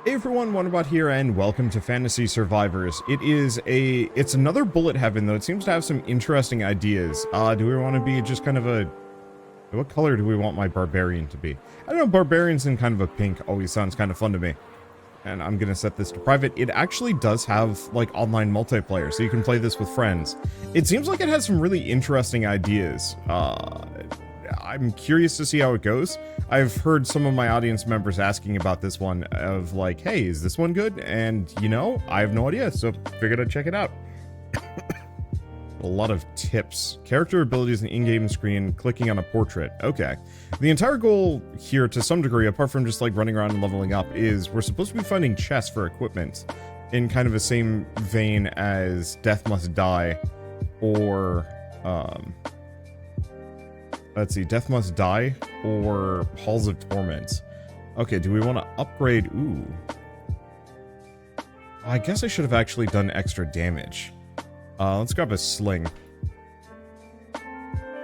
Hey everyone, Wanderbot here, and welcome to Fantasy Survivors. It's another bullet heaven, though it seems to have some interesting ideas. Do we want to be just kind of a... What color do we want my barbarian to be? I don't know, barbarians in kind of a pink always sounds kind of fun to me. And I'm gonna set this to private. It actually does have, like, online multiplayer, so you can play this with friends. It seems like it has some really interesting ideas. I'm curious to see how it goes. I've heard some of my audience members asking about this one of like, hey, is this one good? And, you know, I have no idea, so figured I'd check it out. A lot of tips. Character abilities in the in-game screen, clicking on a portrait. Okay. The entire goal here, to some degree, apart from just like running around and leveling up, is we're supposed to be finding chests for equipment in kind of the same vein as Death Must Die or, let's see, Death Must Die or Halls of Torment. Okay, do we want to upgrade? Ooh. I guess I should have actually done extra damage. Let's grab a sling.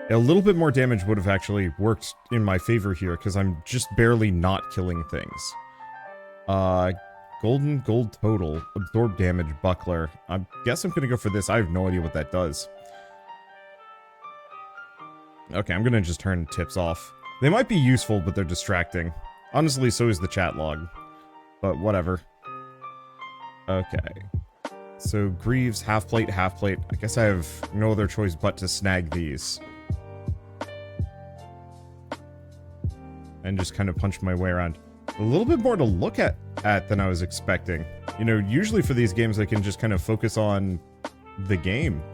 A little bit more damage would have actually worked in my favor here, because I'm just barely not killing things. Golden gold total. Absorb damage, buckler. I guess I'm going to go for this. I have no idea what that does. Okay, I'm gonna just turn tips off. They might be useful, but they're distracting. Honestly, so is the chat log. But whatever. Okay. So, Greaves, half plate, half plate. I guess I have no other choice but to snag these. And just kind of punch my way around. A little bit more to look at than I was expecting. You know, usually for these games I can just kind of focus on the game.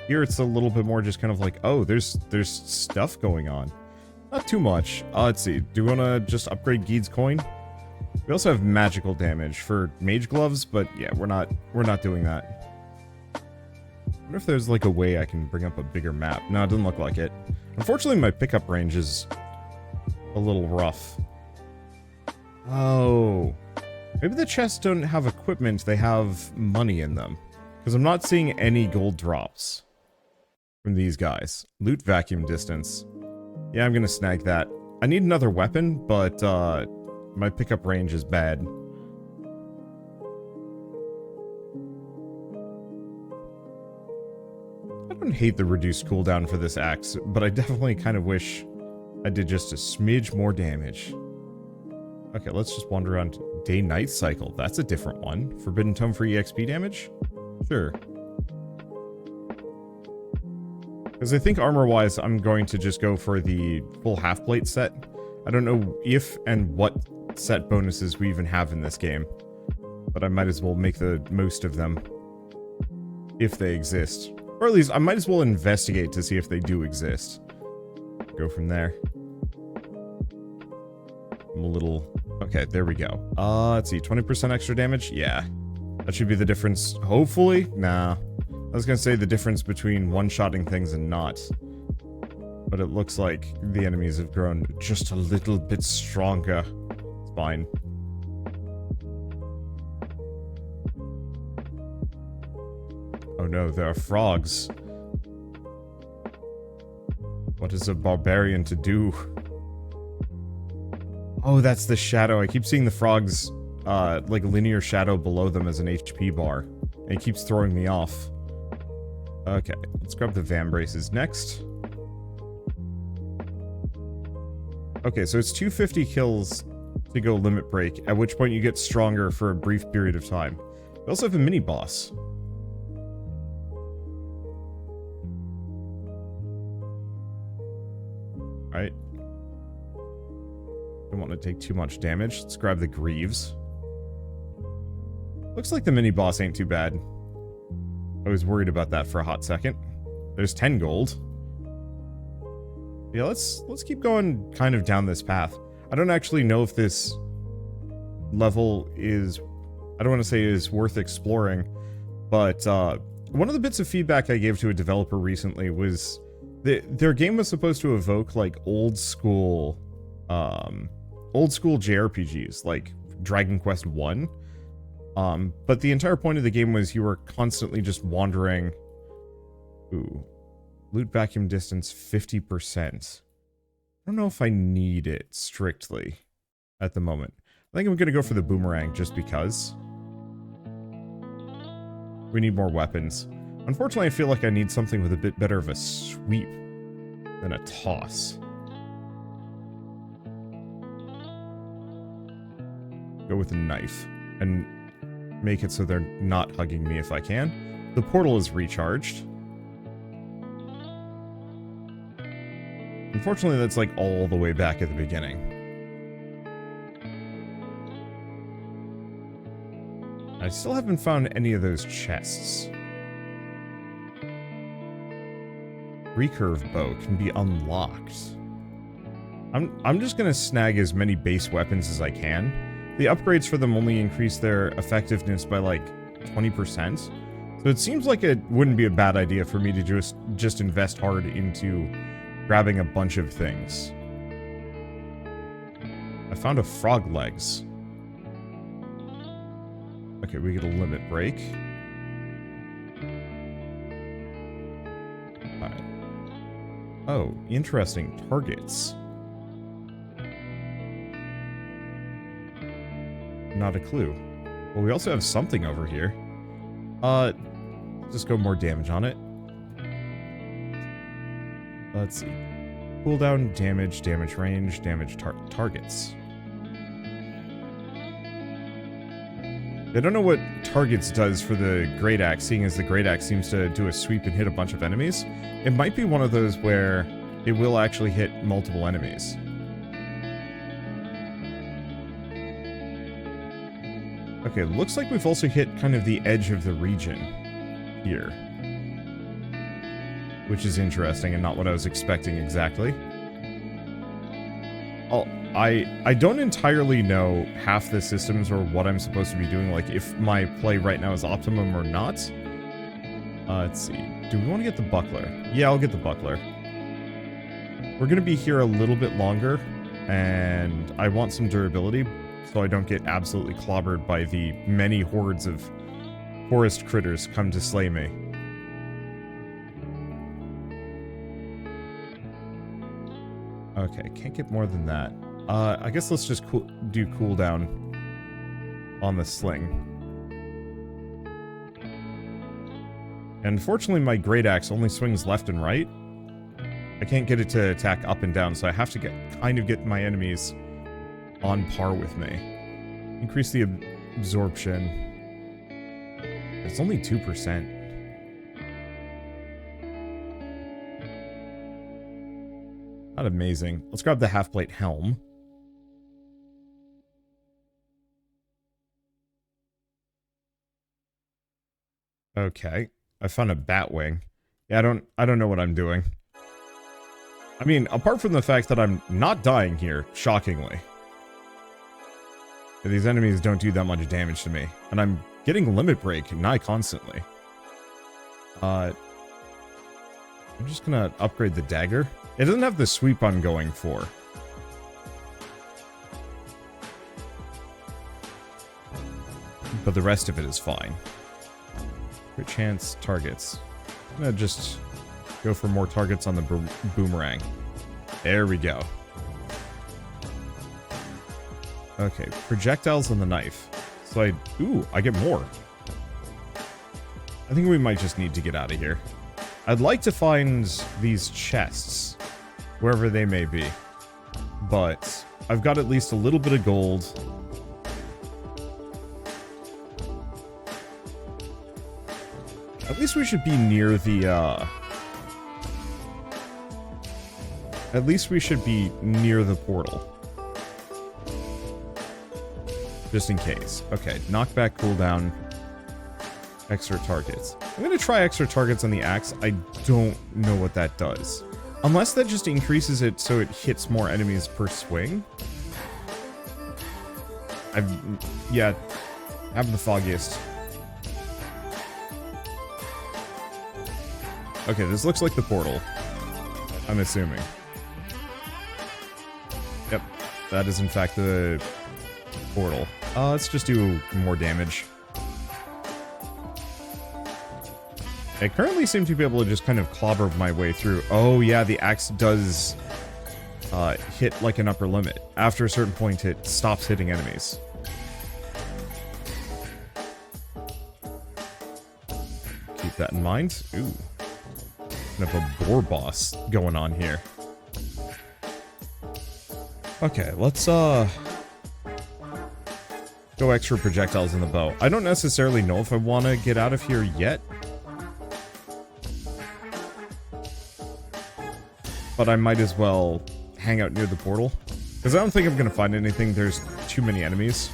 Here it's a little bit more just kind of like, oh, there's stuff going on. Not too much. Let's see. Do we want to just upgrade Geed's coin? We also have magical damage for mage gloves, but yeah, we're not doing that. I wonder if there's like a way I can bring up a bigger map. No, it doesn't look like it. Unfortunately, my pickup range is a little rough. Oh. Maybe the chests don't have equipment, they have money in them. Because I'm not seeing any gold drops from these guys. Loot vacuum distance. Yeah, I'm gonna snag that. I need another weapon, but my pickup range is bad. I don't hate the reduced cooldown for this axe, but I definitely kind of wish I did just a smidge more damage. Okay, let's just wander around. Day-night cycle. That's a different one. Forbidden tome for EXP damage? Sure. Because I think armor-wise, I'm going to just go for the full half-plate set. I don't know if and what set bonuses we even have in this game. But I might as well make the most of them. If they exist. Or at least, I might as well investigate to see if they do exist. Go from there. I'm a little... Okay, there we go. Let's see, 20% extra damage? Yeah. That should be the difference, hopefully? Nah. I was gonna say the difference between one-shotting things and not. But it looks like the enemies have grown just a little bit stronger. It's fine. Oh no, there are frogs. What is a barbarian to do? Oh, that's the shadow. I keep seeing the frogs, like linear shadow below them as an HP bar. And it keeps throwing me off. Okay, let's grab the Van Braces next. Okay, so it's 250 kills to go limit break, at which point you get stronger for a brief period of time. We also have a mini-boss. Alright. Don't want to take too much damage. Let's grab the Greaves. Looks like the mini-boss ain't too bad. I was worried about that for a hot second. There's 10 gold. Yeah, let's keep going kind of down this path. I don't actually know if this level is... I don't want to say is worth exploring, but one of the bits of feedback I gave to a developer recently was their game was supposed to evoke like old school JRPGs, like Dragon Quest 1. But the entire point of the game was you were constantly just wandering. Ooh. Loot vacuum distance 50%. I don't know if I need it strictly at the moment. I think I'm going to go for the boomerang just because. We need more weapons. Unfortunately, I feel like I need something with a bit better of a sweep than a toss. Go with a knife and make it so they're not hugging me if I can. The portal is recharged. Unfortunately, that's like all the way back at the beginning. I still haven't found any of those chests. Recurve bow can be unlocked. I'm just gonna snag as many base weapons as I can. The upgrades for them only increase their effectiveness by like 20%. So it seems like it wouldn't be a bad idea for me to just invest hard into grabbing a bunch of things. I found a frog legs. Okay, we get a limit break. Alright. Oh, interesting. Targets. Not a clue. Well, we also have something over here. Just go more damage on it. Let's see. Cooldown, damage, damage range, damage targets. I don't know what targets does for the Great Axe, seeing as the Great Axe seems to do a sweep and hit a bunch of enemies. It might be one of those where it will actually hit multiple enemies. Okay, looks like we've also hit kind of the edge of the region here. Which is interesting and not what I was expecting exactly. I don't entirely know half the systems or what I'm supposed to be doing, like if my play right now is optimum or not. Let's see. Do we want to get the buckler? Yeah, I'll get the buckler. We're going to be here a little bit longer, and I want some durability so I don't get absolutely clobbered by the many hordes of forest critters come to slay me. Okay, can't get more than that. I guess let's just do cooldown on the sling. And unfortunately, my Great Axe only swings left and right. I can't get it to attack up and down, so I have to get my enemies on par with me. Increase the absorption. It's only 2%. Not amazing. Let's grab the half-plate helm. Okay. I found a bat wing. Yeah, I don't know what I'm doing. I mean, apart from the fact that I'm not dying here, shockingly. These enemies don't do that much damage to me. And I'm getting limit break nigh constantly. I'm just gonna upgrade the dagger. It doesn't have the sweep I'm going for. But the rest of it is fine. Crit chance targets. I'm gonna just go for more targets on the boomerang. There we go. Okay, projectiles on the knife. So I get more. I think we might just need to get out of here. I'd like to find these chests, wherever they may be. But I've got at least a little bit of gold. At least we should be near the, At least we should be near the portal. Just in case. Okay, knockback cooldown. Extra targets. I'm gonna try extra targets on the axe. I don't know what that does. Unless that just increases it so it hits more enemies per swing. Yeah, have the foggiest. Okay, this looks like the portal. I'm assuming. Yep, that is in fact the portal. Let's just do more damage. I currently seem to be able to just kind of clobber my way through. Oh yeah, the axe does hit like an upper limit. After a certain point, it stops hitting enemies. Keep that in mind. Ooh. Kind of a boar boss going on here. Okay, let's go extra projectiles in the bow. I don't necessarily know if I want to get out of here yet. But I might as well hang out near the portal. Because I don't think I'm going to find anything. There's too many enemies.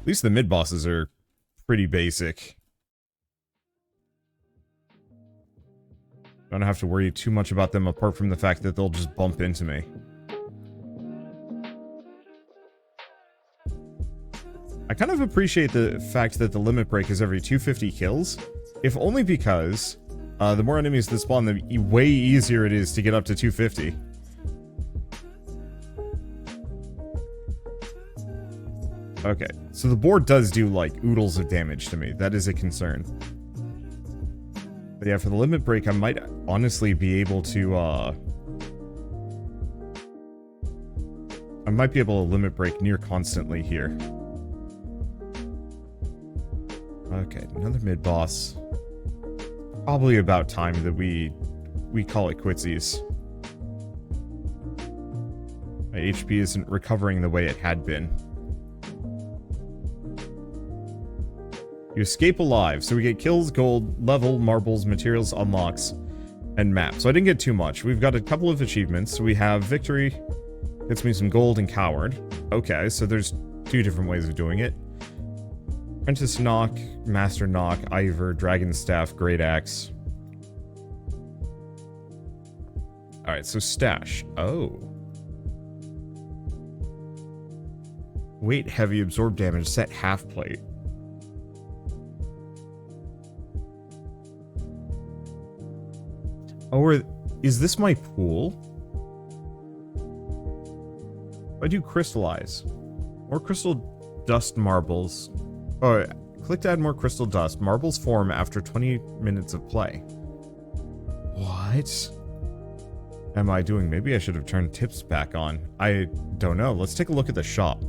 At least the mid-bosses are pretty basic. Don't have to worry too much about them apart from the fact that they'll just bump into me. I kind of appreciate the fact that the limit break is every 250 kills, if only because the more enemies that spawn, the way easier it is to get up to 250. Okay, so the board does do, like, oodles of damage to me. That is a concern. But yeah, for the limit break, I might honestly be able to, I might be able to limit break near constantly here. Okay, another mid-boss. Probably about time that we call it quitsies. My HP isn't recovering the way it had been. You escape alive, so we get kills, gold, level, marbles, materials, unlocks, and map. So I didn't get too much. We've got a couple of achievements. We have victory, gets me some gold, and coward. Okay, so there's two different ways of doing it. Apprentice knock, master knock, Ivor, dragon staff, great axe. Alright, so stash. Oh. Weight heavy, absorb damage, set half plate. Oh, is this my pool? I do crystallize. More crystal dust marbles. Oh, click to add more crystal dust. Marbles form after 20 minutes of play. What am I doing? Maybe I should have turned tips back on. I don't know. Let's take a look at the shop.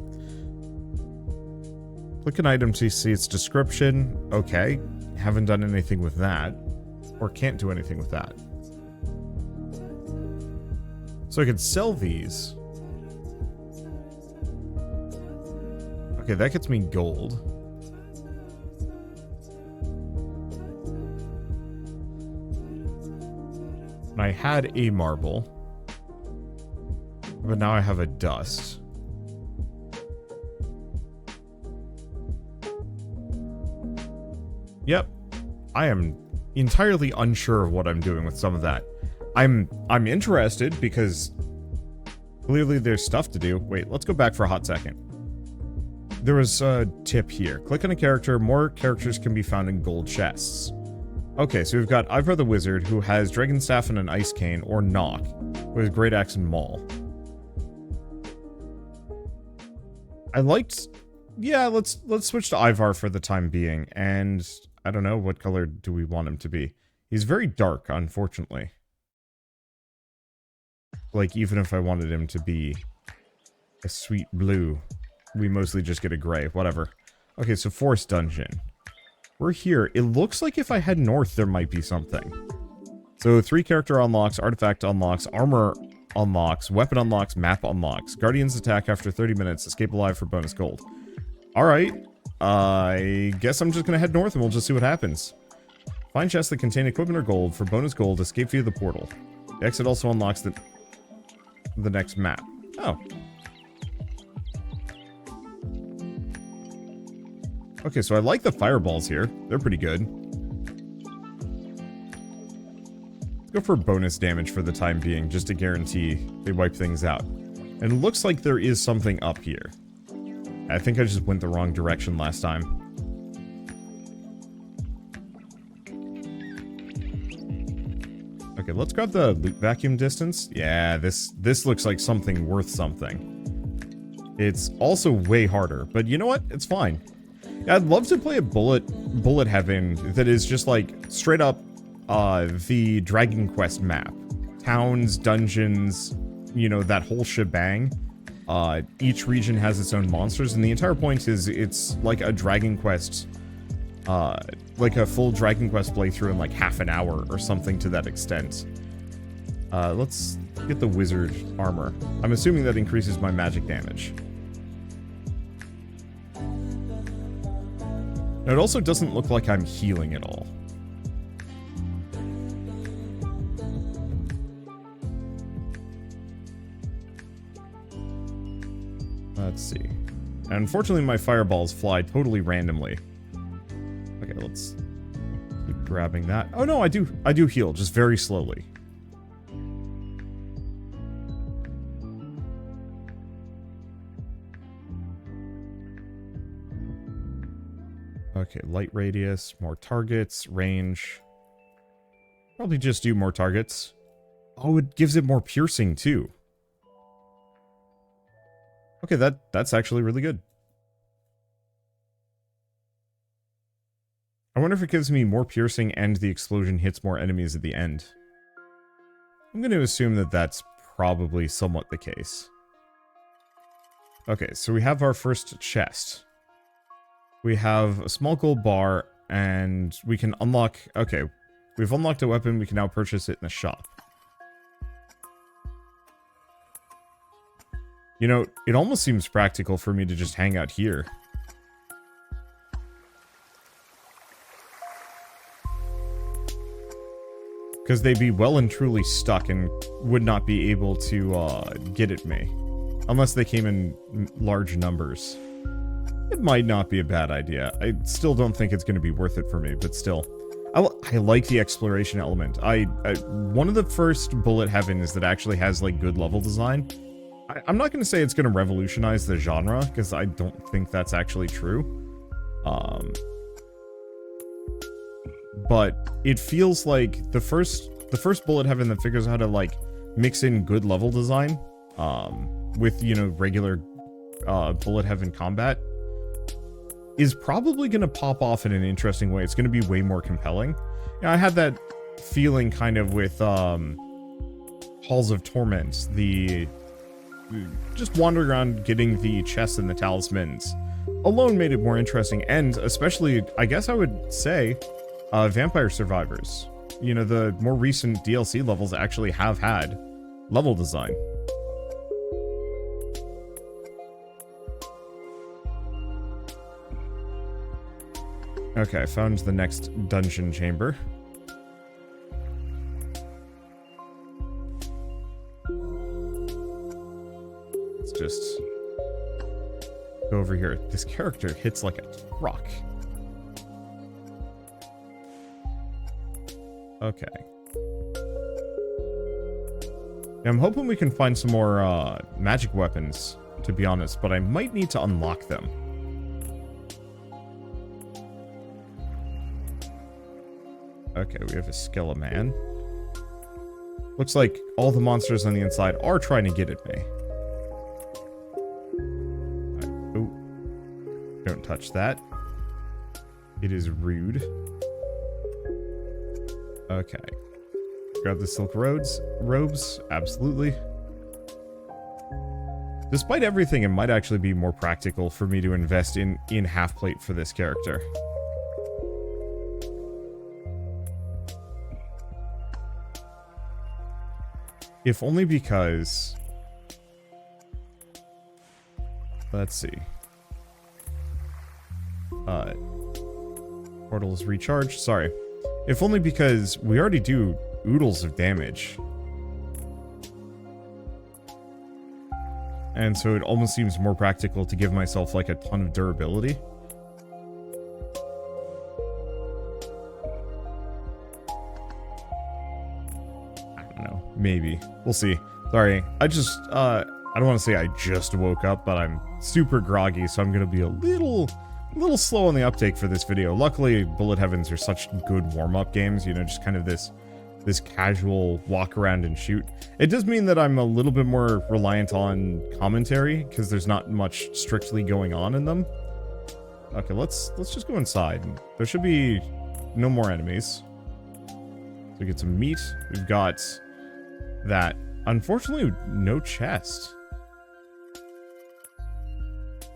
Click an item to see its description. Okay. Haven't done anything with that. Or can't do anything with that. So I could sell these. Okay, that gets me gold. And I had a marble. But now I have a dust. Yep. I am entirely unsure of what I'm doing with some of that. I'm interested because clearly there's stuff to do. Wait, let's go back for a hot second. There was a tip here. Click on a character. More characters can be found in gold chests. Okay, so we've got Ivor the Wizard, who has Dragon Staff and an Ice Cane, or Knock, who has Great Axe and Maul. I liked... Yeah, let's switch to Ivar for the time being, and I don't know, what color do we want him to be? He's very dark, unfortunately. Like, even if I wanted him to be a sweet blue, we mostly just get a gray, whatever. Okay, so Forest Dungeon. We're here. It looks like if I head north, there might be something. So 3 character unlocks, artifact unlocks, armor unlocks, weapon unlocks, map unlocks. Guardians attack after 30 minutes, escape alive for bonus gold. Alright. I guess I'm just gonna head north and we'll just see what happens. Find chests that contain equipment or gold. For bonus gold, escape via the portal. The exit also unlocks the next map. Oh. Okay, so I like the fireballs here. They're pretty good. Let's go for bonus damage for the time being, just to guarantee they wipe things out. And it looks like there is something up here. I think I just went the wrong direction last time. Okay, let's grab the loot vacuum distance. Yeah, this looks like something worth something. It's also way harder, but you know what? It's fine. Yeah, I'd love to play a bullet heaven that is just like straight up the Dragon Quest map. Towns, dungeons, you know, that whole shebang. Each region has its own monsters, and the entire point is it's like a Dragon Quest, like a full Dragon Quest playthrough in like half an hour or something to that extent. Let's get the wizard armor. I'm assuming that increases my magic damage. Now, it also doesn't look like I'm healing at all. Let's see. And unfortunately, my fireballs fly totally randomly. Okay, let's keep grabbing that. Oh no, I do heal, just very slowly. Okay, light radius, more targets, range. Probably just do more targets. Oh, it gives it more piercing too. Okay, that's actually really good. I wonder if it gives me more piercing and the explosion hits more enemies at the end. I'm going to assume that that's probably somewhat the case. Okay, so we have our first chest. We have a small gold bar, and we can unlock... Okay, we've unlocked a weapon, we can now purchase it in the shop. You know, it almost seems practical for me to just hang out here. Because they'd be well and truly stuck and would not be able to get at me. Unless they came in large numbers. It might not be a bad idea. I still don't think it's going to be worth it for me, but still. I like the exploration element. One of the first bullet heavens that actually has, like, good level design. I'm not going to say it's going to revolutionize the genre, because I don't think that's actually true. But it feels like the first bullet heaven that figures out how to, like, mix in good level design, with, you know, regular, bullet heaven combat, is probably going to pop off in an interesting way. It's going to be way more compelling. You know, I had that feeling kind of with, Halls of Torment, just wandering around getting the chests and the talismans alone made it more interesting, and especially, I guess I would say, Vampire Survivors. You know, the more recent DLC levels actually have had level design. Okay, I found the next dungeon chamber. Let's just go over here. This character hits like a truck. Okay. Now, I'm hoping we can find some more magic weapons, to be honest, but I might need to unlock them. Okay, we have a Skeleman. Looks like all the monsters on the inside are trying to get at me. Oh. Don't touch that. It is rude. Okay. Grab the silk robes. Absolutely. Despite everything, it might actually be more practical for me to invest in half plate for this character. If only because... Let's see. Portal is recharged. Sorry. If only because we already do oodles of damage. And so it almost seems more practical to give myself like a ton of durability. I don't know. Maybe. We'll see. Sorry. I don't want to say I just woke up, but I'm super groggy, so I'm going to be a little slow on the uptake for this video. Luckily, Bullet Heavens are such good warm-up games, you know, just kind of this casual walk around and shoot. It does mean that I'm a little bit more reliant on commentary, because there's not much strictly going on in them. Okay, let's just go inside. There should be no more enemies. we get some meat. We've got that. Unfortunately, no chest.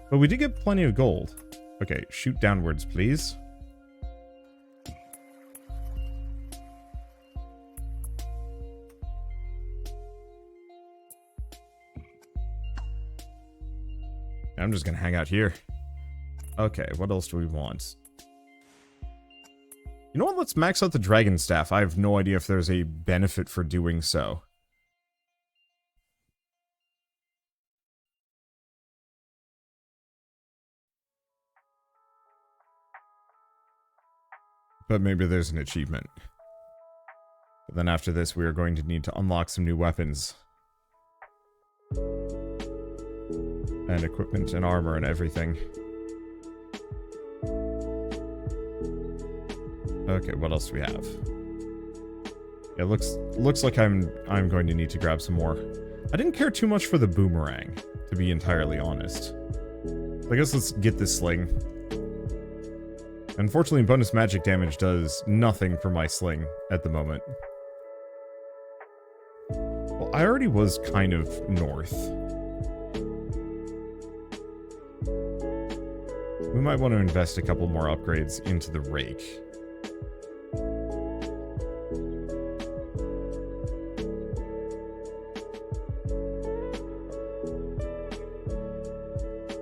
But we did get plenty of gold. Okay, shoot downwards, please. I'm just gonna hang out here. Okay, what else do we want? You know what? Let's max out the dragon staff. I have no idea if there's a benefit for doing so. But maybe there's an achievement. But then after this, we are going to need to unlock some new weapons. And equipment and armor and everything. Okay, what else do we have? It looks like I'm going to need to grab some more. I didn't care too much for the boomerang, to be entirely honest. I guess let's get this sling. Unfortunately, bonus magic damage does nothing for my sling at the moment. Well, I already was kind of north. We might want to invest a couple more upgrades into the rake.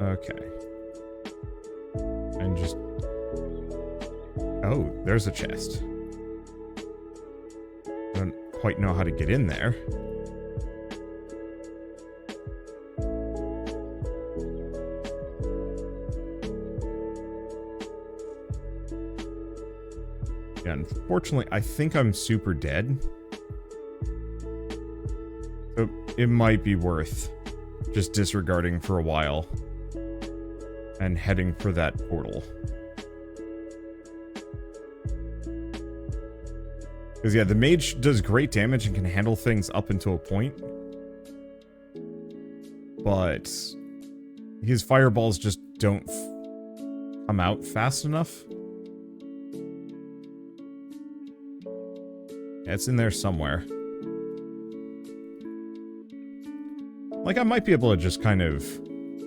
Okay. And just... Oh, there's a chest. I don't quite know how to get in there. Yeah, unfortunately, I think I'm super dead. So it might be worth just disregarding for a while and heading for that portal. Because, yeah, the mage does great damage and can handle things up until a point. But his fireballs just don't come out fast enough. Yeah, it's in there somewhere. Like, I might be able to just kind of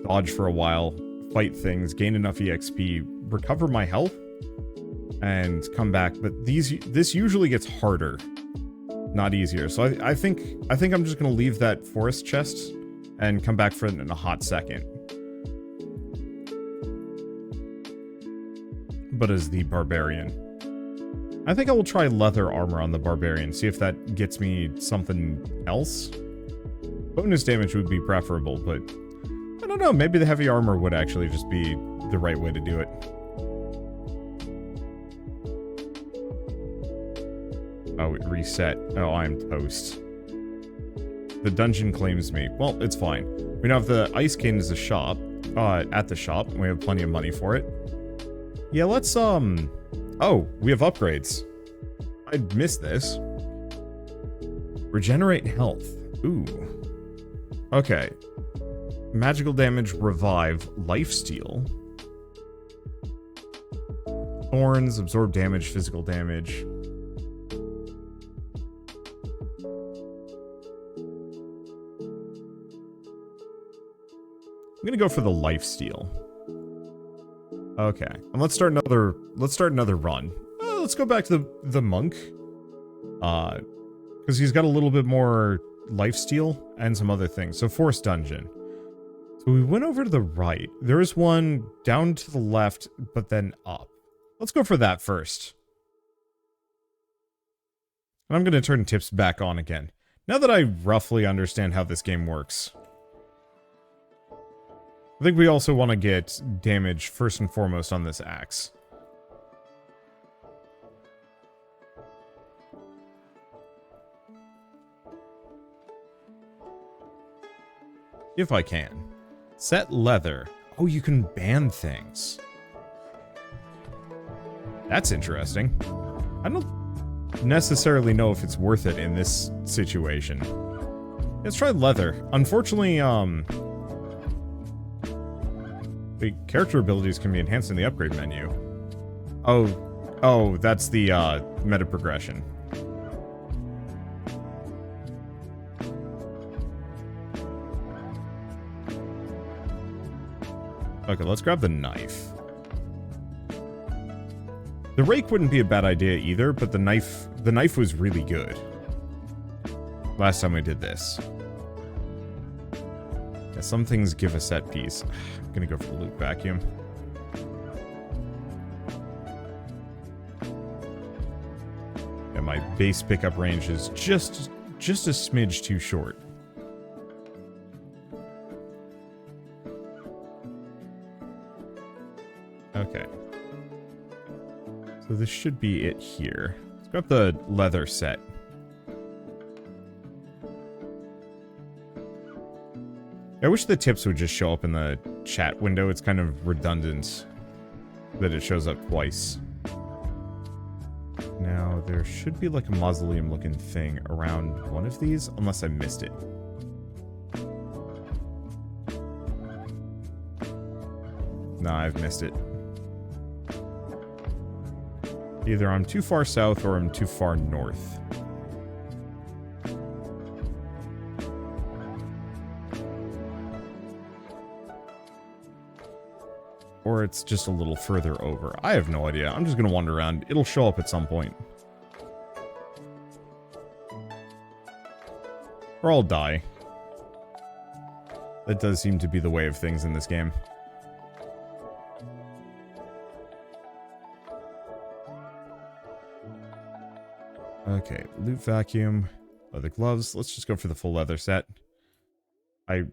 dodge for a while, fight things, gain enough EXP, recover my health, and come back. But this usually gets harder, not easier. So I think I'm just gonna leave that forest chest and come back for it in a hot second. But as the barbarian, I think I will try leather armor on the barbarian, see if that gets me something else. Bonus damage would be preferable, but I don't know, maybe the heavy armor would actually just be the right way to do it. Oh, it reset. Oh, I'm toast. The dungeon claims me. Well, it's fine. We now have the ice cane as a shop, at the shop, and we have plenty of money for it. Yeah, let's, oh, we have upgrades. I'd missed this. Regenerate health. Ooh. Okay. Magical damage, revive, lifesteal. Thorns, absorb damage, physical damage. I'm gonna go for the lifesteal. Okay, and let's start another run. Let's go back to the monk. Because he's got a little bit more lifesteal and some other things. So forest dungeon. So we went over to the right. There is one down to the left, but then up. Let's go for that first. And I'm gonna turn tips back on again. Now that I roughly understand how this game works. I think we also want to get damage first and foremost on this axe. If I can. Set leather. Oh, you can ban things. That's interesting. I don't necessarily know if it's worth it in this situation. Let's try leather. Unfortunately, the character abilities can be enhanced in the upgrade menu. Oh, that's the meta progression. Okay, let's grab the knife. The rake wouldn't be a bad idea either, but the knife was really good. Last time we did this. Yeah, some things give a set piece. I'm gonna go for the loot vacuum. Yeah, my base pickup range is just a smidge too short. Okay. So this should be it here. Let's grab the leather set. I wish the tips would just show up in the chat window. It's kind of redundant that it shows up twice. Now, there should be like a mausoleum-looking thing around one of these, unless I missed it. Nah, I've missed it. Either I'm too far south or I'm too far north. Or it's just a little further over. I have no idea. I'm just gonna wander around. It'll show up at some point. Or I'll die. That does seem to be the way of things in this game. Okay, loot vacuum, leather gloves. Let's just go for the full leather set. I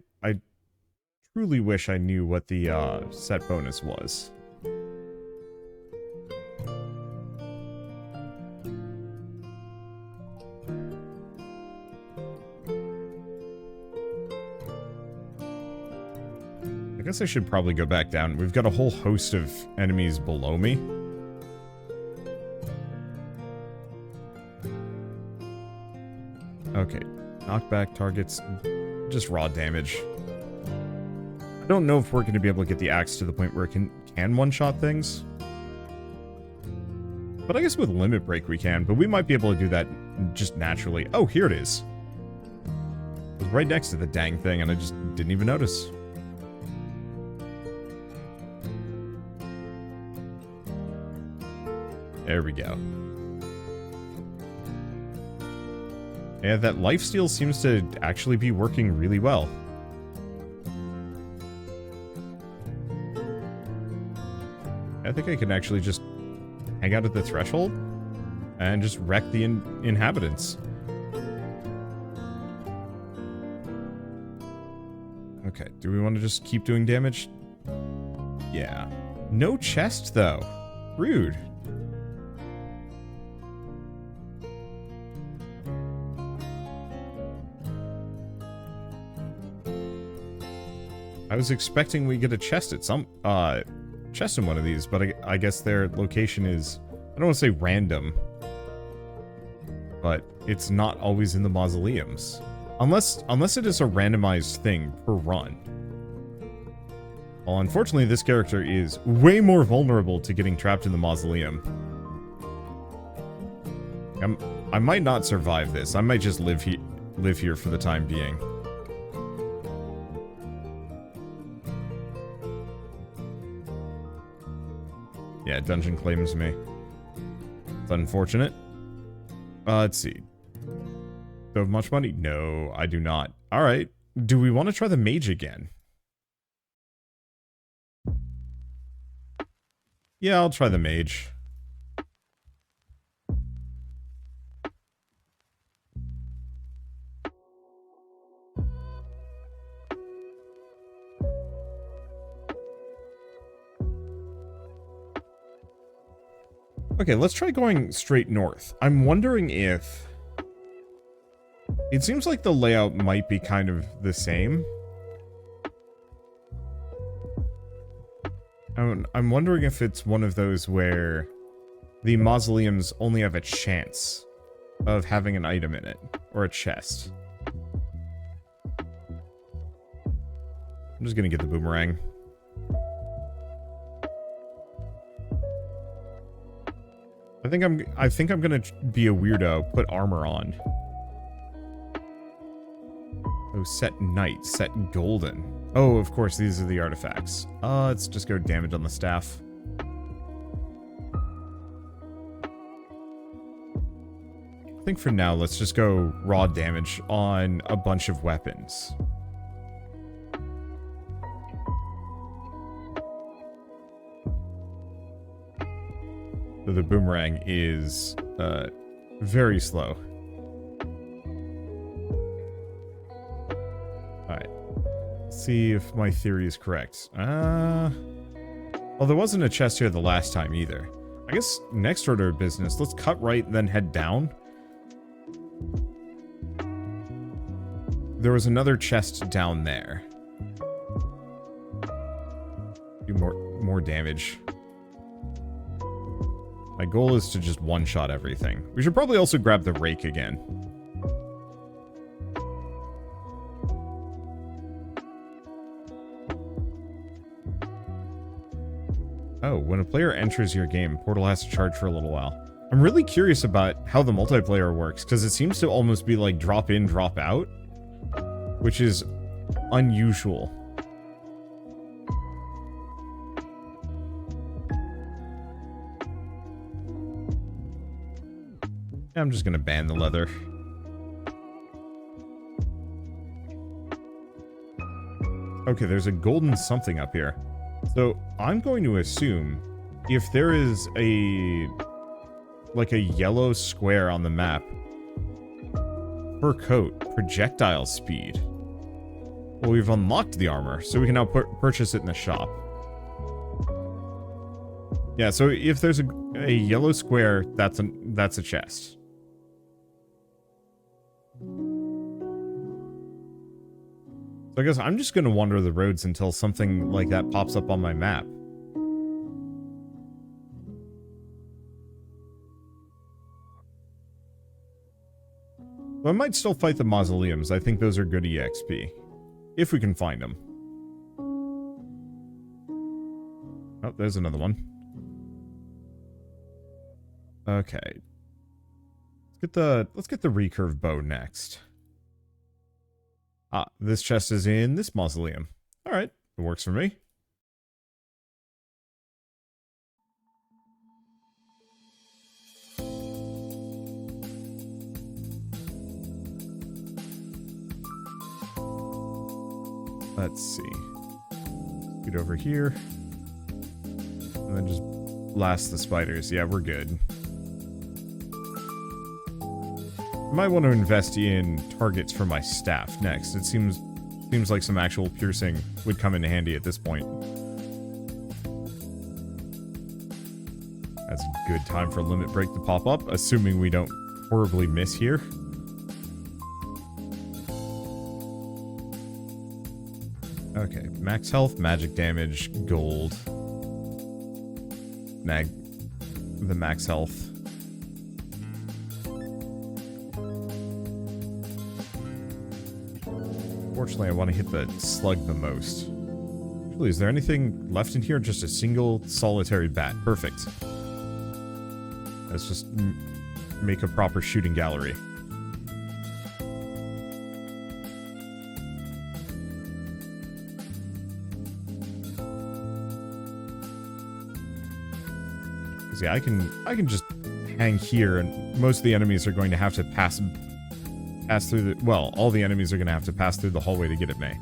truly wish I knew what the set bonus was. I guess I should probably go back down. We've got a whole host of enemies below me. Okay, knockback targets, just raw damage. I don't know if we're going to be able to get the axe to the point where it can one-shot things. But I guess with limit break we can, but we might be able to do that just naturally. Oh, here it is. It was right next to the dang thing and I just didn't even notice. There we go. Yeah, that lifesteal seems to actually be working really well. I think I can actually just hang out at the threshold and just wreck the inhabitants. Okay, do we want to just keep doing damage? Yeah. No chest, though. Rude. I was expecting we get a chest at some, chest in one of these, but I guess their location is, I don't want to say random, but it's not always in the mausoleums. Unless it is a randomized thing per run. Well, unfortunately, this character is way more vulnerable to getting trapped in the mausoleum. I might not survive this. I might just live here for the time being. Yeah, dungeon claims me. It's unfortunate. Let's see. Do I have much money? No, I do not. Alright. Do we want to try the mage again? Yeah, I'll try the mage. Okay, let's try going straight north. I'm wondering if... It seems like the layout might be kind of the same. I'm wondering if it's one of those where the mausoleums only have a chance of having an item in it, or a chest. I'm just gonna get the boomerang. I think I'm gonna be a weirdo, put armor on. Oh, set knight, set golden. Oh, of course, these are the artifacts. Let's just go damage on the staff. I think for now, let's just go raw damage on a bunch of weapons. So the boomerang is very slow. Alright. Let's see if my theory is correct. Well, there wasn't a chest here the last time either. I guess next order of business, let's cut right and then head down. There was another chest down there. Do more damage. My goal is to just one-shot everything. We should probably also grab the rake again. Oh, when a player enters your game, Portal has to charge for a little while. I'm really curious about how the multiplayer works, because it seems to almost be like drop in, drop out, which is unusual. I'm just gonna ban the leather. Okay, there's a golden something up here. So, I'm going to assume if there is like a yellow square on the map, per coat, projectile speed. Well, we've unlocked the armor, so we can now purchase it in the shop. Yeah, so if there's a yellow square, that's a chest. So I guess I'm just gonna wander the roads until something like that pops up on my map. But I might still fight the mausoleums. I think those are good EXP. If we can find them. Oh, there's another one. Okay. Let's get the recurve bow next. Ah, this chest is in this mausoleum. Alright, it works for me. Let's see. Get over here. And then just blast the spiders. Yeah, we're good. I might want to invest in targets for my staff next. It seems like some actual piercing would come in handy at this point. That's a good time for a limit break to pop up, assuming we don't horribly miss here. Okay, max health, magic damage, gold. The max health. Fortunately, I want to hit the slug the most. Actually, is there anything left in here? Just a single solitary bat. Perfect. Let's just make a proper shooting gallery. Yeah, I can just hang here, and most of the enemies are going to have to pass through the... Well, all the enemies are going to have to pass through the hallway to get at me.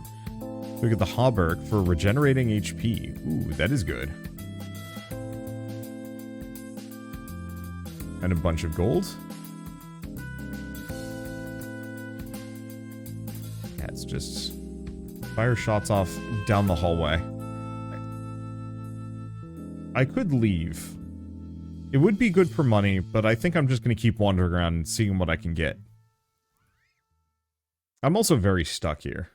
Look at the hauberk for regenerating HP. Ooh, that is good. And a bunch of gold. Yeah, it's just... fire shots off down the hallway. I could leave. It would be good for money, but I think I'm just going to keep wandering around and seeing what I can get. I'm also very stuck here.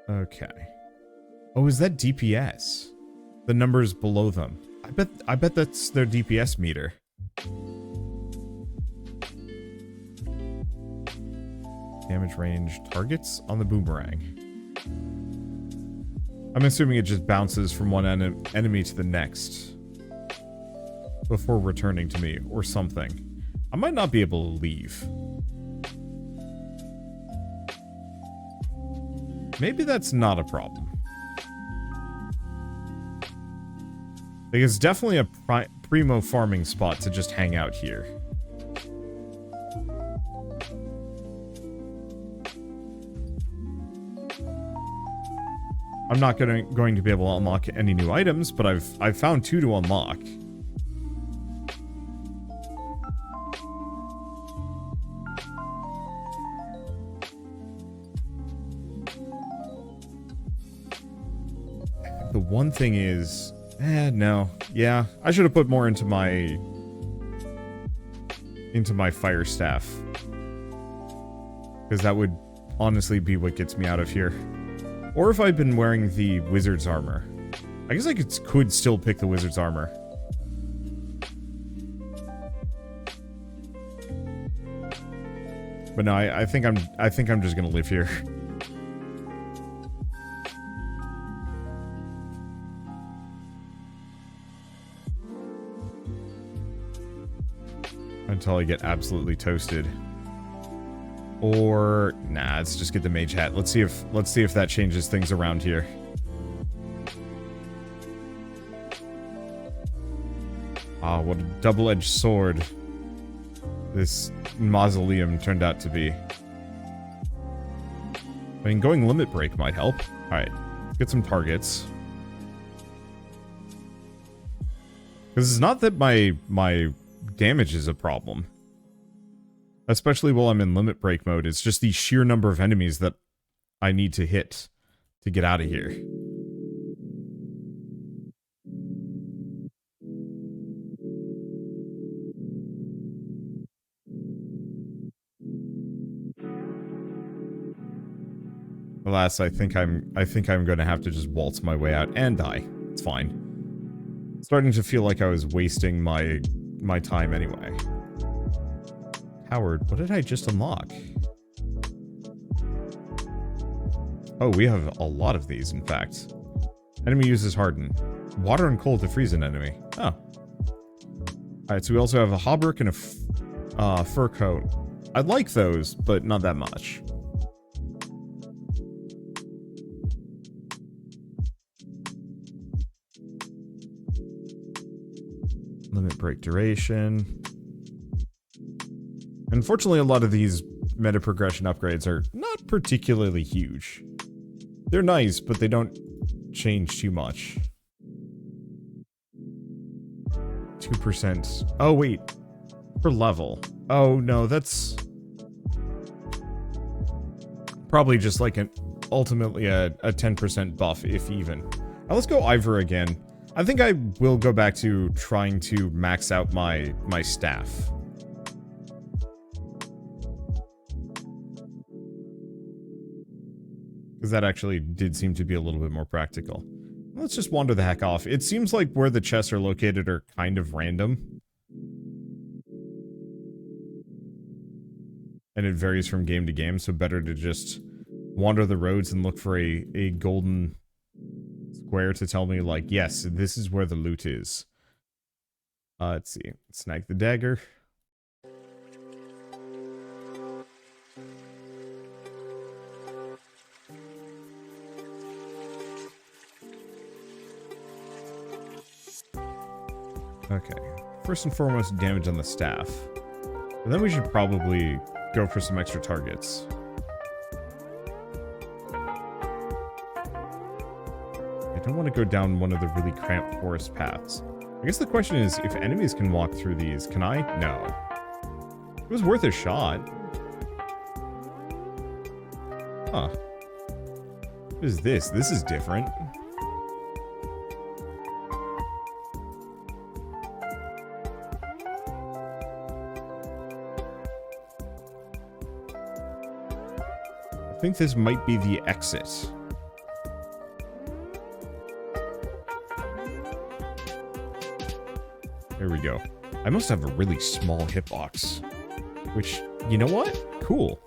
Okay. Oh, is that DPS? The numbers below them. I bet that's their DPS meter. Damage range targets on the boomerang. I'm assuming it just bounces from one enemy to the next. before returning to me, or something. I might not be able to leave. Maybe that's not a problem. Like, it's definitely a primo farming spot to just hang out here. I'm not going to be able to unlock any new items, but I've found 2 to unlock. The one thing is, no, yeah, I should have put more into my fire staff, because that would honestly be what gets me out of here. Or if I'd been wearing the wizard's armor. I guess I could still pick the wizard's armor. But no, I think I'm just gonna live here. Until I get absolutely toasted. Or nah, let's just get the mage hat. Let's see if that changes things around here. Ah, what a double-edged sword this mausoleum turned out to be. I mean, going limit break might help. Alright, let's get some targets. Because it's not that my damage is a problem. Especially while I'm in limit break mode, it's just the sheer number of enemies that I need to hit to get out of here. Alas, I think I'm going to have to just waltz my way out and die. It's fine. Starting to feel like I was wasting my time anyway. Howard, what did I just unlock? Oh, we have a lot of these, in fact. Enemy uses harden. Water and cold to freeze an enemy. Oh. Alright, so we also have a hauberk and a fur coat. I like those, but not that much. Limit break duration. Unfortunately, a lot of these meta progression upgrades are not particularly huge. They're nice, but they don't change too much. 2%. Oh, wait. Per level. Oh, no, that's probably just like ultimately a 10% buff, if even. Now, let's go Ivor again. I think I will go back to trying to max out my staff. Because that actually did seem to be a little bit more practical. Let's just wander the heck off. It seems like where the chests are located are kind of random. And it varies from game to game, so better to just wander the roads and look for a golden square to tell me, like, yes, this is where the loot is. Let's see. Snag the dagger. Okay, first and foremost, damage on the staff. And then we should probably go for some extra targets. I don't want to go down one of the really cramped forest paths. I guess the question is, if enemies can walk through these, can I? No. It was worth a shot. Huh. What is this? This is different. I think this might be the exit. There we go. I must have a really small hitbox. Which, you know what? Cool.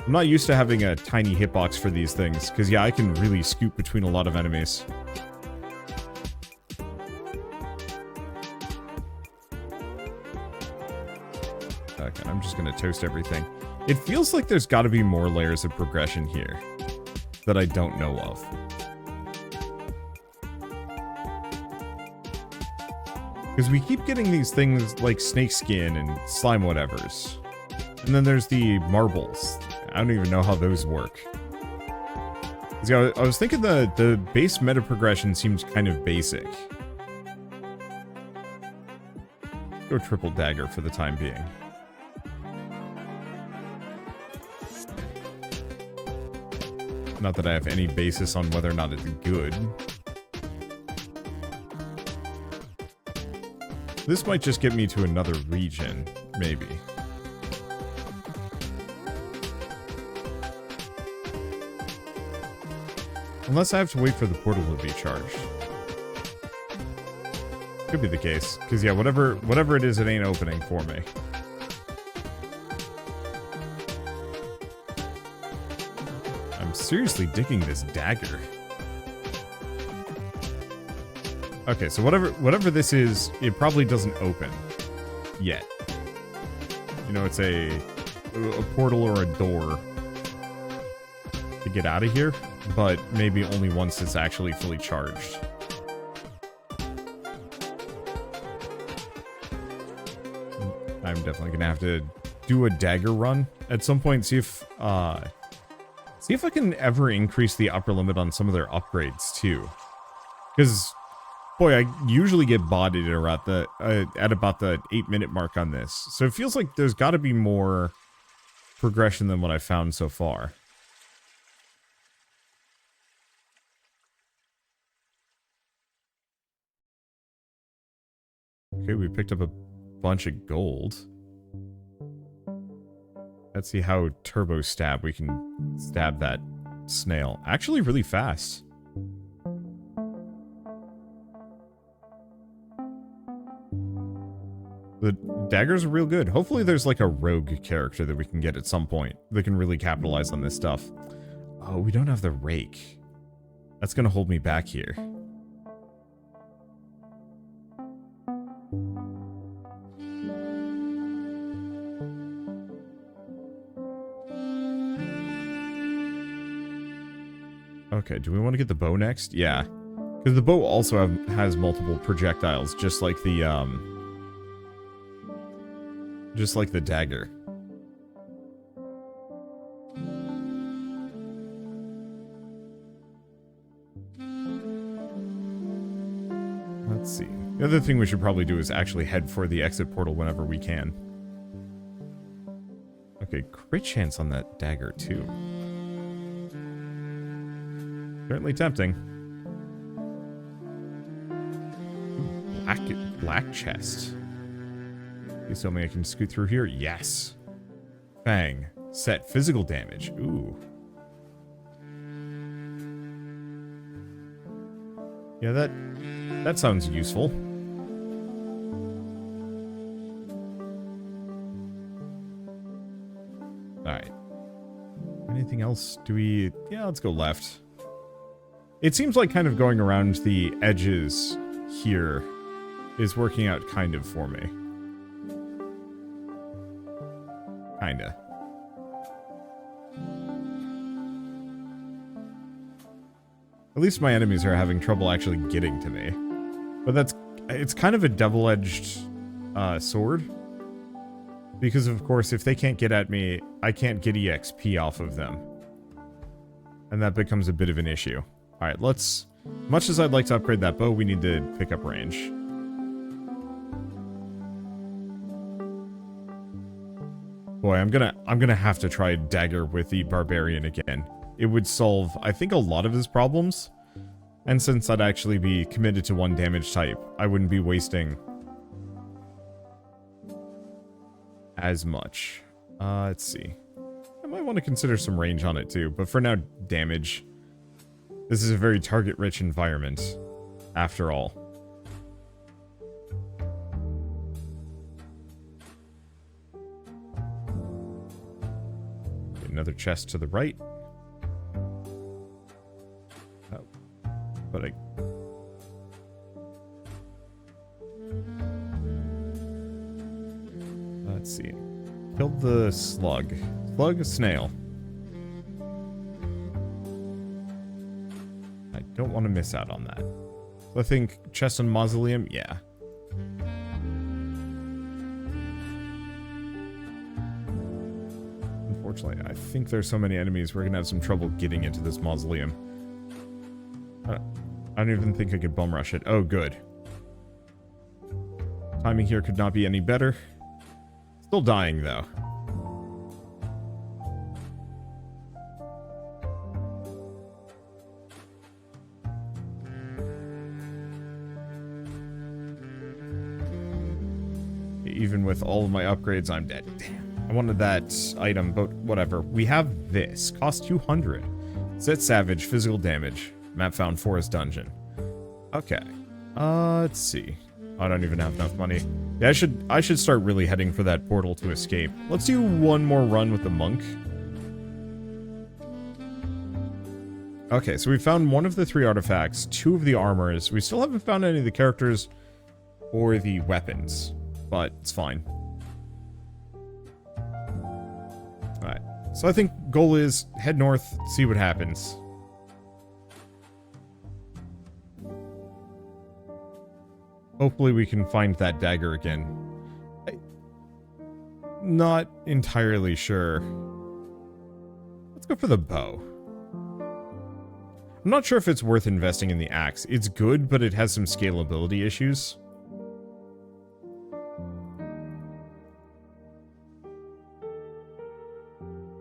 I'm not used to having a tiny hitbox for these things, because yeah, I can really scoot between a lot of enemies. Okay, I'm just gonna toast everything. It feels like there's gotta be more layers of progression here that I don't know of. Because we keep getting these things like snake skin and slime whatevers. And then there's the marbles. I don't even know how those work. See, I was thinking the base meta progression seems kind of basic. Go triple dagger for the time being. Not that I have any basis on whether or not it's good. This might just get me to another region, maybe. Unless I have to wait for the portal to be charged. Could be the case. Because, yeah, whatever it is, it ain't opening for me. I'm seriously digging this dagger. Okay, so whatever this is, it probably doesn't open. Yet. You know, it's a portal or a door to get out of here, but maybe only once it's actually fully charged. I'm definitely gonna have to do a dagger run at some point, see if I can ever increase the upper limit on some of their upgrades too. Because, boy, I usually get botted at about the 8-minute mark on this. So it feels like there's got to be more progression than what I've found so far. Okay, we picked up a bunch of gold. Let's see how turbo stab we can stab that snail. Actually really fast. The daggers are real good. Hopefully there's like a rogue character that we can get at some point that can really capitalize on this stuff. Oh, we don't have the rake. That's gonna hold me back here. Okay, do we want to get the bow next? Yeah. Because the bow also has multiple projectiles, just like the dagger. Let's see. The other thing we should probably do is actually head for the exit portal whenever we can. Okay, crit chance on that dagger too. Certainly tempting. Black chest. Please tell me I can scoot through here. Yes. Fang. Set physical damage. Ooh. Yeah, that sounds useful. Alright. Anything else? Do we... Yeah, let's go left. It seems like kind of going around the edges here is working out kind of for me. Kinda. At least my enemies are having trouble actually getting to me. But it's kind of a double-edged sword. Because of course, if they can't get at me, I can't get EXP off of them. And that becomes a bit of an issue. Alright, let's... Much as I'd like to upgrade that bow, we need to pick up range. Boy, I'm gonna have to try Dagger with the Barbarian again. It would solve, I think, a lot of his problems. And since I'd actually be committed to one damage type, I wouldn't be wasting as much. Let's see. I might want to consider some range on it too, but for now, damage. This is a very target-rich environment, after all. Another chest to the right. Oh, but let's see. Killed the slug. Slug, snail. I don't want to miss out on that. So I think chest and mausoleum, yeah. Unfortunately, I think there's so many enemies we're gonna have some trouble getting into this mausoleum. I don't even think I could bum rush it. Oh, good. Timing here could not be any better. Still dying, though. Even with all of my upgrades, I'm dead. Damn. I wanted that item, but whatever. We have this. Cost 200. Set savage, physical damage. Map found forest dungeon. Okay. Let's see. I don't even have enough money. Yeah, I should start really heading for that portal to escape. Let's do one more run with the monk. Okay, so we found one of the 3 artifacts, 2 of the armors. We still haven't found any of the characters or the weapons, but it's fine. Alright, so I think goal is head north, see what happens. Hopefully we can find that dagger again. Not entirely sure. Let's go for the bow. I'm not sure if it's worth investing in the axe. It's good, but it has some scalability issues.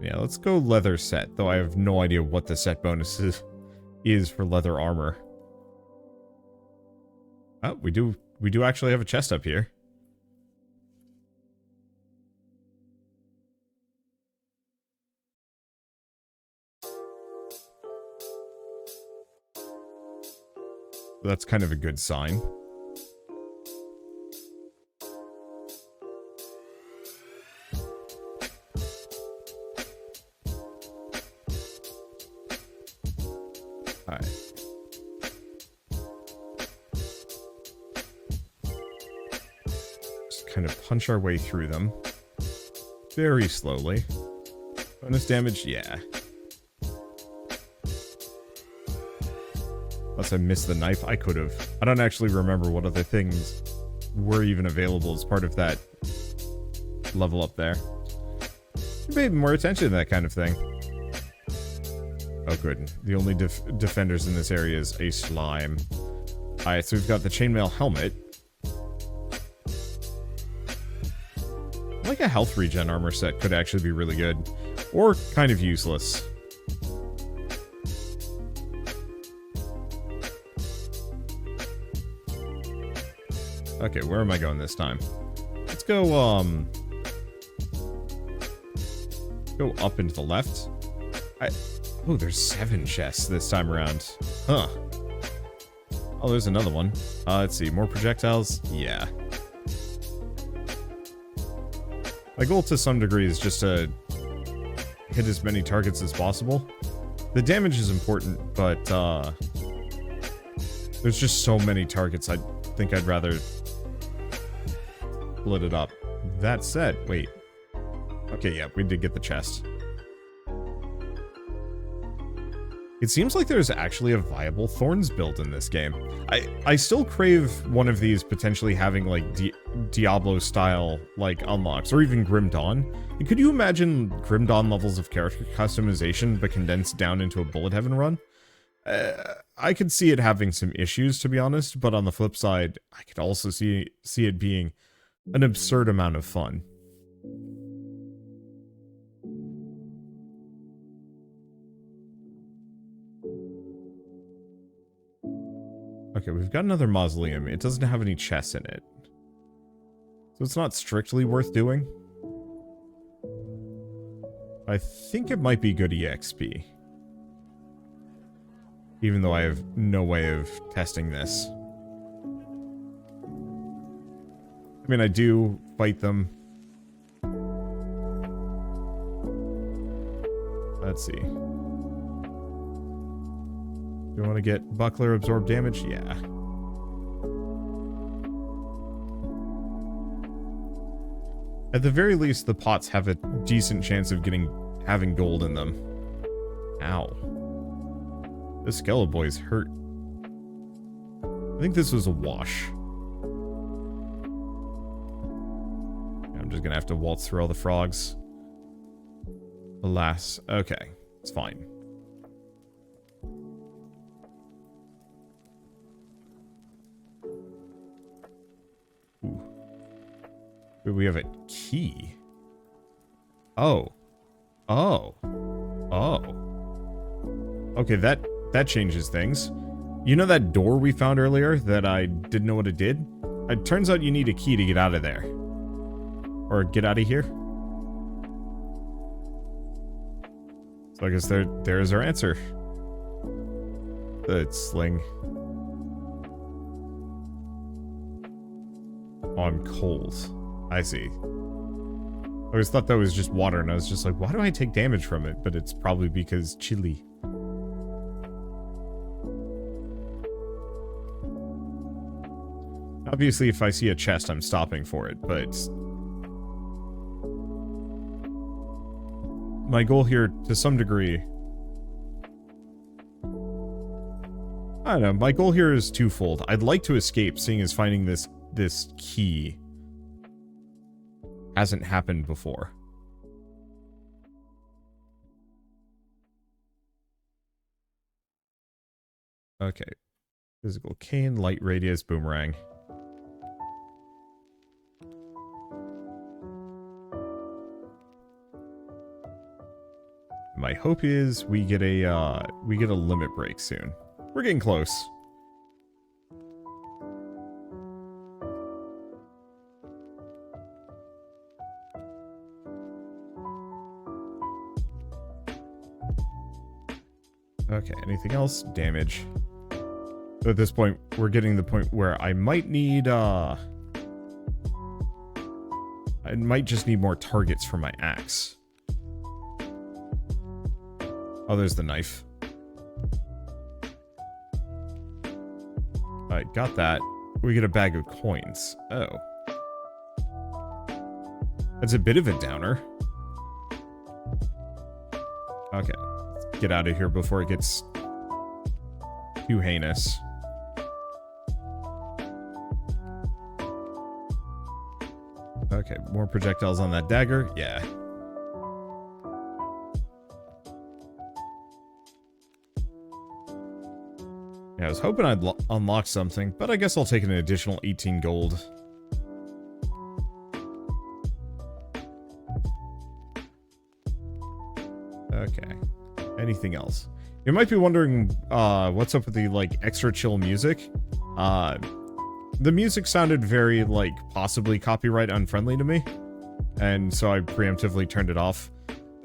Yeah, let's go leather set, though I have no idea what the set bonus is for leather armor. Oh, we do actually have a chest up here. That's kind of a good sign. Alright. Just kind of punch our way through them. Very slowly. Bonus damage, yeah. Unless I missed the knife, I could have. I don't actually remember what other things were even available as part of that level up there. You paid more attention to that kind of thing. Oh, good. The only defenders in this area is a slime. Alright, so we've got the chainmail helmet. Like a health regen armor set could actually be really good. Or kind of useless. Okay, where am I going this time? Let's go, go up and to the left. Oh, there's 7 chests this time around. Huh. Oh, there's another one. Let's see, more projectiles? Yeah. My goal to some degree is just to hit as many targets as possible. The damage is important, but, there's just so many targets, I think I'd rather split it up. That said, wait. Okay, yeah, we did get the chest. It seems like there's actually a viable Thorns build in this game. I still crave one of these potentially having, like, Diablo-style, like, unlocks, or even Grim Dawn. And could you imagine Grim Dawn levels of character customization, but condensed down into a Bullet Heaven run? I could see it having some issues, to be honest, but on the flip side, I could also see it being an absurd amount of fun. Okay, we've got another mausoleum. It doesn't have any chests in it. So it's not strictly worth doing. I think it might be good EXP. Even though I have no way of testing this. I mean, I do fight them. Let's see. Do you want to get Buckler absorb damage? Yeah. At the very least, the pots have a decent chance of having gold in them. Ow. This Skeleton Boy's hurt. I think this was a wash. I'm just gonna have to waltz through all the frogs. Alas. Okay. It's fine. Ooh. We have a key. Oh. Oh. Oh. Okay, that changes things. You know that door we found earlier that I didn't know what it did? It turns out you need a key to get out of there. Or get out of here. So I guess there's our answer. The sling. Oh, I'm cold. I see. I always thought that was just water, and I was just like, why do I take damage from it? But it's probably because chili. Obviously, if I see a chest, I'm stopping for it, but my goal here, to some degree, I don't know, my goal here is twofold. I'd like to escape, seeing as finding this key hasn't happened before. Okay. Physical cane, light radius, boomerang. My hope is we get a limit break soon. We're getting close. Okay, anything else? Damage. So at this point, we're getting the point where I might need, I might just need more targets for my axe. Oh, there's the knife. Alright, got that. We get a bag of coins. Oh. That's a bit of a downer. Okay. Let's get out of here before it gets too heinous. Okay, more projectiles on that dagger. Yeah. Yeah, I was hoping I'd unlock something, but I guess I'll take an additional 18 gold. Okay. Anything else? You might be wondering, what's up with the, like, extra chill music? The music sounded very, like, possibly copyright unfriendly to me, and so I preemptively turned it off.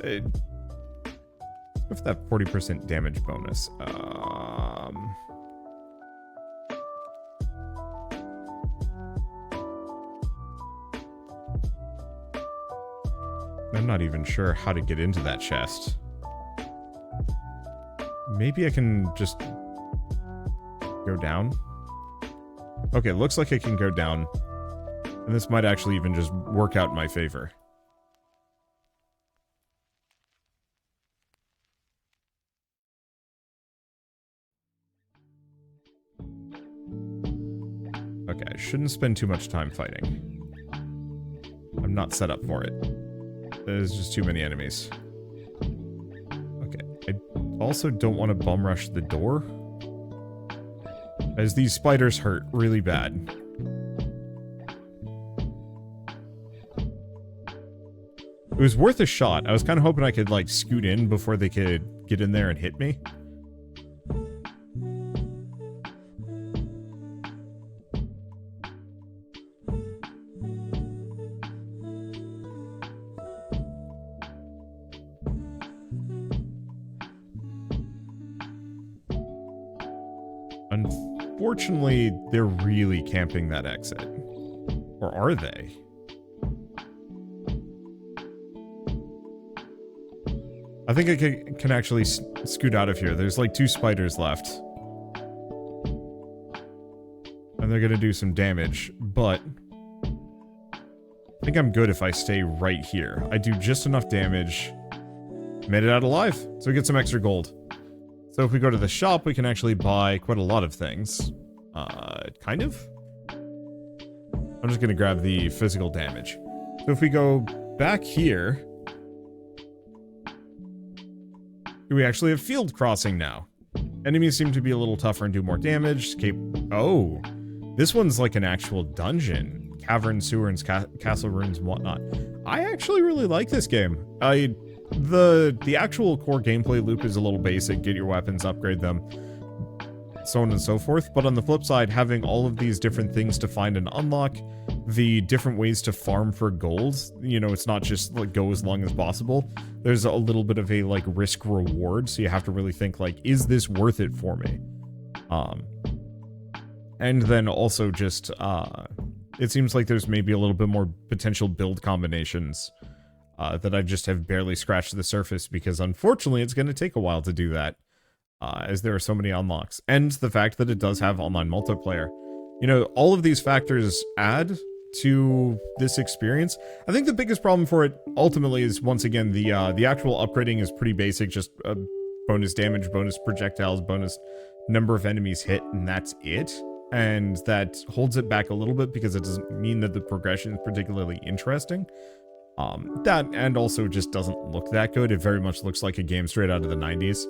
With that 40% damage bonus, I'm not even sure how to get into that chest. Maybe I can just go down? Okay, looks like I can go down. And this might actually even just work out in my favor. Okay, I shouldn't spend too much time fighting. I'm not set up for it. There's just too many enemies. Okay, I also don't want to bum rush the door, as these spiders hurt really bad. It was worth a shot. I was kind of hoping I could, like, scoot in before they could get in there and hit me. Unfortunately, they're really camping that exit. Or are they? I think I can actually scoot out of here. There's like 2 spiders left. And they're gonna do some damage, but I think I'm good if I stay right here. I do just enough damage. Made it out alive, so we get some extra gold. So if we go to the shop, we can actually buy quite a lot of things. Kind of? I'm just gonna grab the physical damage. So if we go back here, we actually have field crossing now. Enemies seem to be a little tougher and do more damage. Oh, this one's like an actual dungeon. Caverns, sewers, castle ruins, and whatnot. I actually really like this game. The actual core gameplay loop is a little basic. Get your weapons, upgrade them, so on and so forth. But on the flip side, having all of these different things to find and unlock, the different ways to farm for gold, you know, it's not just like go as long as possible. There's a little bit of a like risk reward, so you have to really think like, is this worth it for me? And then also just it seems like there's maybe a little bit more potential build combinations that I just have barely scratched the surface, because unfortunately it's going to take a while to do that, as there are so many unlocks. And the fact that it does have online multiplayer. You know, all of these factors add to this experience. I think the biggest problem for it ultimately is, once again, the actual upgrading is pretty basic, just bonus damage, bonus projectiles, bonus number of enemies hit, and that's it. And that holds it back a little bit because it doesn't mean that the progression is particularly interesting. That, and also just doesn't look that good. It very much looks like a game straight out of the 90s.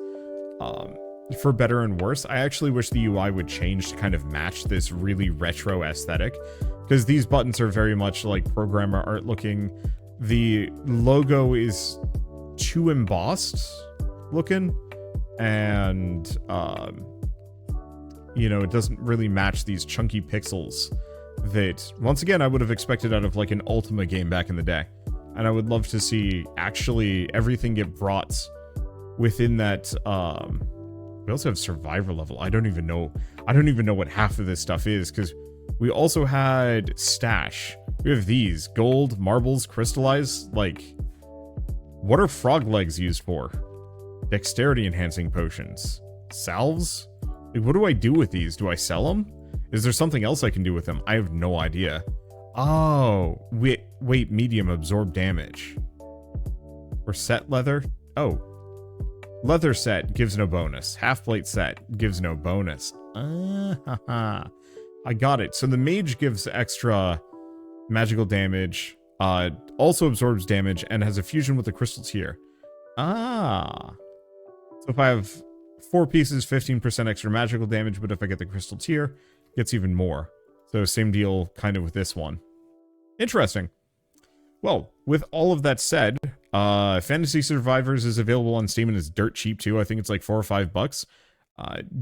For better and worse, I actually wish the UI would change to kind of match this really retro aesthetic, because these buttons are very much like programmer art looking. The logo is too embossed looking, and you know, it doesn't really match these chunky pixels that, once again, I would have expected out of like an Ultima game back in the day. And I would love to see actually everything get brought within that. We also have survivor level. I don't even know what half of this stuff is, because we also had stash. We have these gold, marbles, crystallized. Like, what are frog legs used for? Dexterity enhancing potions, salves. Like, what do I do with these? Do I sell them? Is there something else I can do with them? I have no idea. Oh, wait, medium absorb damage. Or set leather? Oh. Leather set gives no bonus. Half plate set gives no bonus. I got it. So the mage gives extra magical damage, also absorbs damage, and has a fusion with the crystal tier. So if I have 4 pieces, 15% extra magical damage, but if I get the crystal tier, it gets even more. So same deal kind of with this one. Interesting. Well, with all of that said, Fantasy Survivors is available on Steam and is dirt cheap too. I think it's like $4 or $5.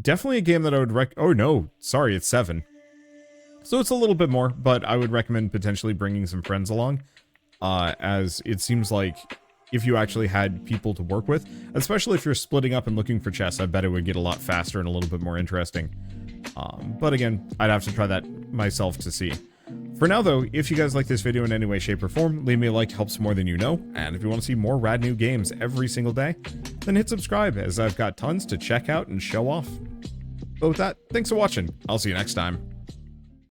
Definitely a game that I would oh no, sorry, it's $7. So it's a little bit more, but I would recommend potentially bringing some friends along, as it seems like if you actually had people to work with, especially if you're splitting up and looking for chests, I bet it would get a lot faster and a little bit more interesting. But again, I'd have to try that myself to see. For now though, if you guys like this video in any way, shape, or form, leave me a like, helps more than you know. And if you want to see more rad new games every single day, then hit subscribe, as I've got tons to check out and show off. But with that, thanks for watching. I'll see you next time.